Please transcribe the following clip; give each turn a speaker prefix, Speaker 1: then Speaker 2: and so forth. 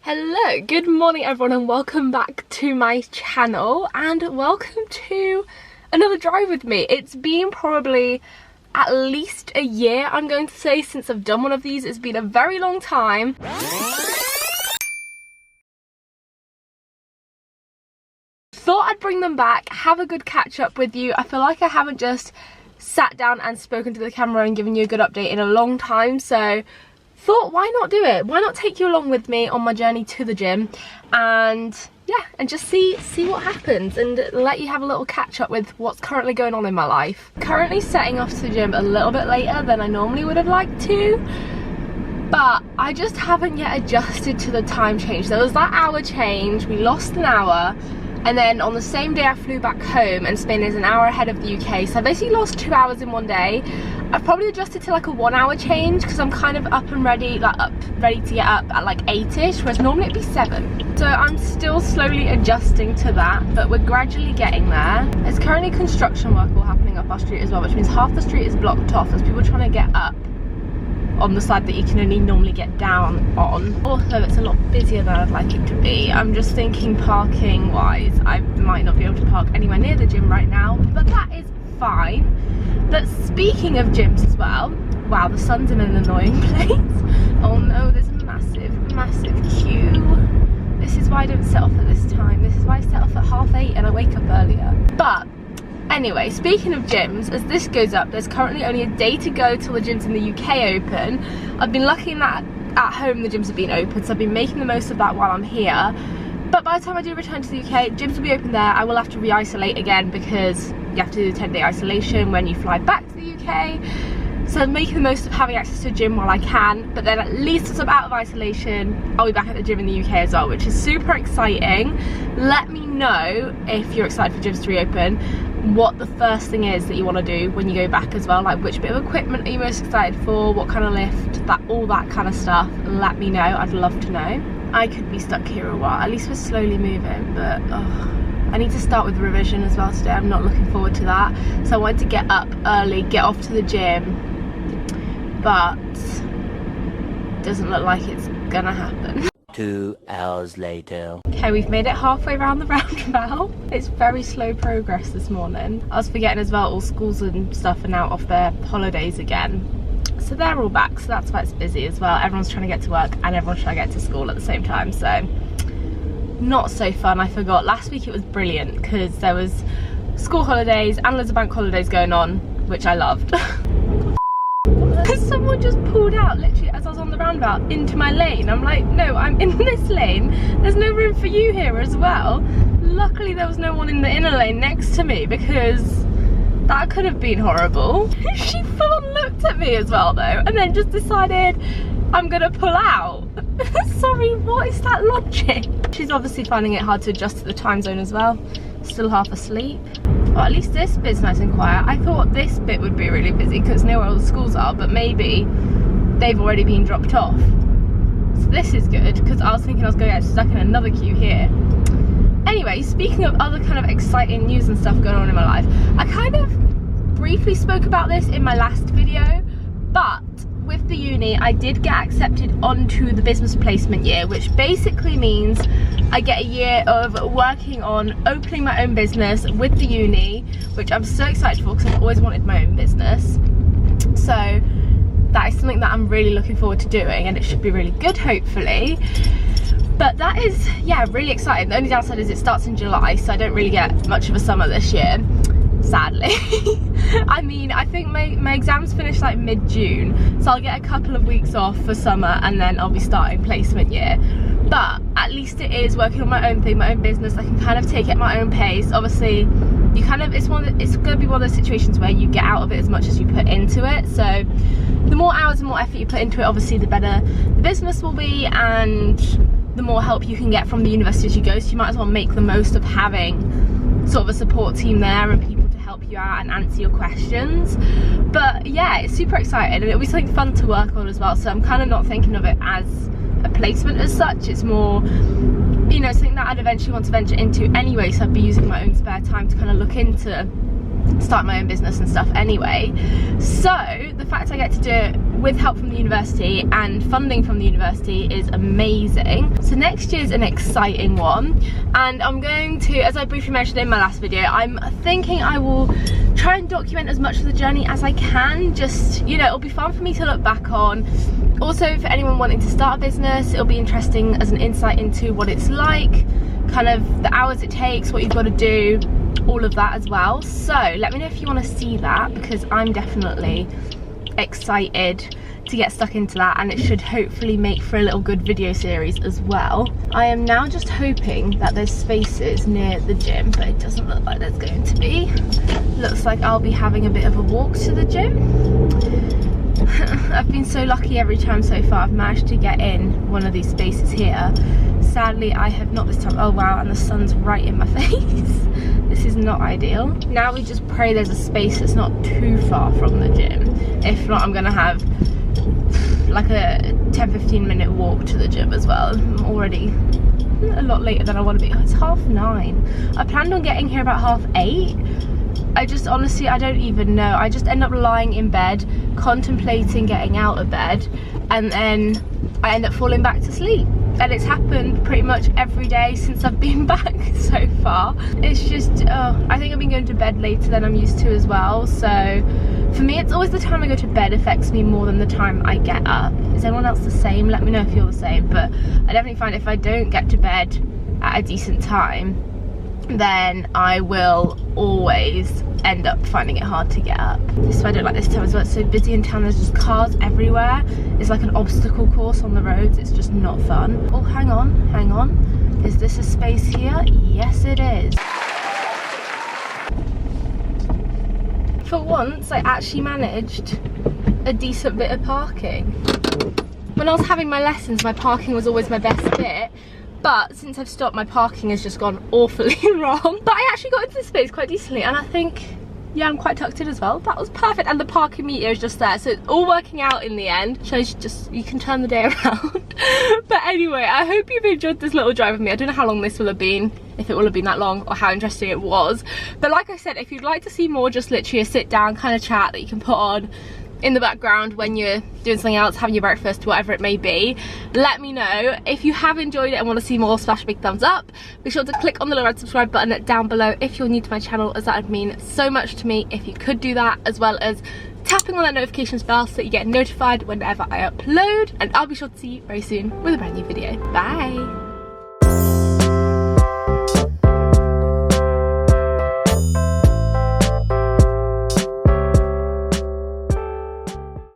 Speaker 1: Hello, good morning everyone and welcome back to my channel and welcome to another drive with me. It's been probably at least a year, I'm going to say, since I've done one of these. It's been a very long time. Thought I'd bring them back, have a good catch up with you. I feel like I haven't just sat down and spoken to the camera and given you a good update in a long time, so thought why not do it? Why not take you along with me on my journey to the gym and yeah, and just see what happens and let you have a little catch up with what's currently going on in my life. Currently setting off to the gym a little bit later than I normally would have liked to, but I just haven't yet adjusted to the time change. There was that hour change, we lost an hour, and then on the same day I flew back home, and Spain is an hour ahead of the UK, so I basically lost 2 hours in one day. I've probably adjusted to like a 1 hour change because I'm kind of up and ready, ready to get up at like 8ish, whereas normally it'd be 7. So I'm still slowly adjusting to that, but we're gradually getting there. There's currently construction work all happening up our street as well, which means half the street is blocked off as people trying to get up on the side that you can only normally get down on. Also, it's a lot busier than I'd like it to be. I'm just thinking parking wise, I might not be able to park anywhere near the gym right now, but that is fine. But speaking of gyms as well, wow, the sun's in an annoying place. Oh no, there's a massive queue. This is why I don't set off at this time. This is why I set off at 8:30 and I wake up earlier. But anyway, speaking of gyms, as this goes up, there's currently only a day to go till the gyms in the UK open. I've been lucky in that at home the gyms have been open, so I've been making the most of that while I'm here. But by the time I do return to the UK, gyms will be open there. I will have to re-isolate again because you have to do 10-day isolation when you fly back to the UK. So I'm making the most of having access to a gym while I can, but then at least as I'm out of isolation, I'll be back at the gym in the UK as well, which is super exciting. Let me know if you're excited for gyms to reopen, what the first thing is that you want to do when you go back as well, like which bit of equipment are you most excited for, what kind of lift, all that kind of stuff. Let me know, I'd love to know. I could be stuck here a while, at least we're slowly moving, but I need to start with revision as well today. I'm not looking forward to that, so I wanted to get up early, get off to the gym, but doesn't look like it's gonna happen.
Speaker 2: 2 hours later.
Speaker 1: Okay, we've made it halfway around the roundabout. It's very slow progress this morning. I was forgetting as well, all schools and stuff are now off their holidays again. So they're all back, so that's why it's busy as well. Everyone's trying to get to work and everyone's trying to get to school at the same time, so not so fun. I forgot, last week it was brilliant because there was school holidays and loads of bank holidays going on, which I loved. Someone just pulled out literally as I was on the roundabout into my lane. I'm like, no, I'm in this lane, there's no room for you here as well. Luckily there was no one in the inner lane next to me because that could have been horrible. She full on looked at me as well though, and then just decided I'm gonna pull out. Sorry, what is that logic? She's obviously finding it hard to adjust to the time zone as well. Still half asleep. Well, at least this bit's nice and quiet. I thought this bit would be really busy because near where all the schools are, but maybe they've already been dropped off. So this is good because I was thinking I was going to get stuck in another queue here. Anyway, speaking of other kind of exciting news and stuff going on in my life, I kind of briefly spoke about this in my last video, but with the uni I did get accepted onto the business placement year, which basically means I get a year of working on opening my own business with the uni, which I'm so excited for because I've always wanted my own business. So that is something that I'm really looking forward to doing, and it should be really good, hopefully. But that is, yeah, really exciting. The only downside is it starts in July, so I don't really get much of a summer this year, sadly. I mean, I think my exams finish like mid-June, so I'll get a couple of weeks off for summer and then I'll be starting placement year. But at least it is working on my own thing, my own business. I can kind of take it at my own pace. Obviously, you kind of, it's going to be one of those situations where you get out of it as much as you put into it. So the more hours and more effort you put into it, obviously the better the business will be, and the more help you can get from the university as you go. So you might as well make the most of having sort of a support team there and people to help you out and answer your questions. But yeah, it's super exciting and it'll be something fun to work on as well. So I'm kind of not thinking of it as a placement as such. It's more, you know, something that I'd eventually want to venture into anyway, so I'd be using my own spare time to kind of look into start my own business and stuff anyway. So the fact I get to do it with help from the university and funding from the university is amazing. So next year's an exciting one, and I'm going to, as I briefly mentioned in my last video, I'm thinking I will try and document as much of the journey as I can. Just, you know, it'll be fun for me to look back on. Also, for anyone wanting to start a business, it'll be interesting as an insight into what it's like, kind of the hours it takes, what you've got to do, all of that as well. So let me know if you want to see that, because I'm definitely excited to get stuck into that, and it should hopefully make for a little good video series as well. I am now just hoping that there's spaces near the gym, but it doesn't look like there's going to be. Looks like I'll be having a bit of a walk to the gym. I've been so lucky every time so far. I've managed to get in one of these spaces here. Sadly, I have not this time. Oh wow, and the sun's right in my face. This is not ideal. Now we just pray there's a space that's not too far from the gym. If not, I'm gonna have like a 10-15 minute walk to the gym as well. I'm already a lot later than I want to be. Oh, it's 9:30. I planned on getting here about 8:30. I just honestly, I don't even know. I just end up lying in bed, contemplating getting out of bed, and then I end up falling back to sleep. And it's happened pretty much every day since I've been back so far. It's just, I think I've been going to bed later than I'm used to as well. So for me, it's always the time I go to bed affects me more than the time I get up. Is anyone else the same? Let me know if you're the same. But I definitely find if I don't get to bed at a decent time, then I will always end up finding it hard to get up. This is why I don't like this time as well. It's so busy in town, there's just cars everywhere. It's like an obstacle course on the roads. It's just not fun. Oh, hang on. Is this a space here? Yes, it is. For once, I actually managed a decent bit of parking. When I was having my lessons, my parking was always my best bit. But since I've stopped, my parking has just gone awfully wrong. But I actually got into this space quite decently, and I think, yeah, I'm quite tucked in as well. That was perfect, and the parking meter is just there, so it's all working out in the end. Shows you can turn the day around. But anyway, I hope you've enjoyed this little drive with me. I don't know how long this will have been, if it will have been that long, or how interesting it was. But like I said, if you'd like to see more, just literally a sit down kind of chat that you can put on in the background when you're doing something else, having your breakfast, whatever it may be, let me know. If you have enjoyed it and want to see more, smash a big thumbs up. Be sure to click on the little red subscribe button down below if you're new to my channel, as that would mean so much to me if you could do that, as well as tapping on that notifications bell so that you get notified whenever I upload. And I'll be sure to see you very soon with a brand new video. Bye.